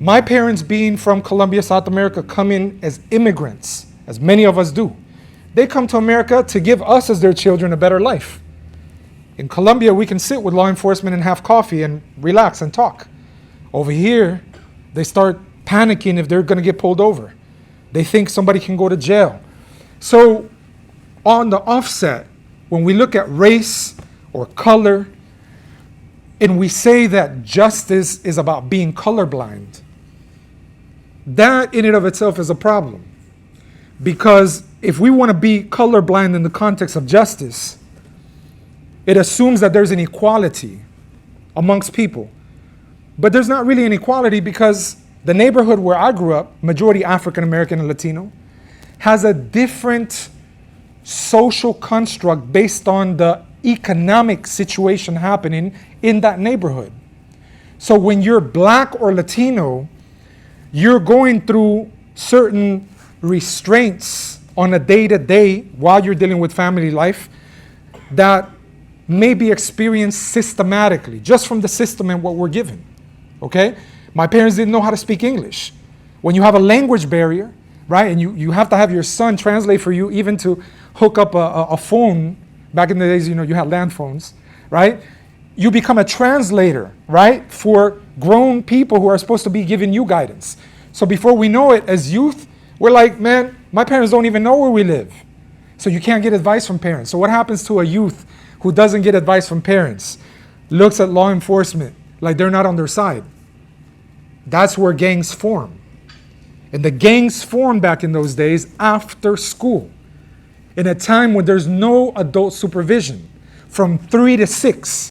My parents, being from Colombia, South America, come in as immigrants, as many of us do. They come to America to give us as their children a better life. In Colombia, we can sit with law enforcement and have coffee and relax and talk. Over here, they start panicking if they're going to get pulled over. They think somebody can go to jail. So on the offset, when we look at race or color, and we say that justice is about being colorblind, that in and of itself is a problem. Because if we want to be colorblind in the context of justice, it assumes that there's an equality amongst people. But there's not really an equality, because the neighborhood where I grew up, majority African American and Latino, has a different social construct based on the economic situation happening in that neighborhood. So when you're Black or Latino, you're going through certain restraints on a day-to-day while you're dealing with family life that may be experienced systematically, just from the system and what we're given, okay? My parents didn't know how to speak English. When you have a language barrier, right, and you have to have your son translate for you, even to hook up a phone. Back in the days, you had land phones, right? You become a translator, right, for grown people who are supposed to be giving you guidance. So before we know it, as youth, we're like, man, my parents don't even know where we live. So you can't get advice from parents. So what happens to a youth who doesn't get advice from parents? Looks at law enforcement like they're not on their side. That's where gangs form. And the gangs formed back in those days after school, in a time when there's no adult supervision, from 3 to 6.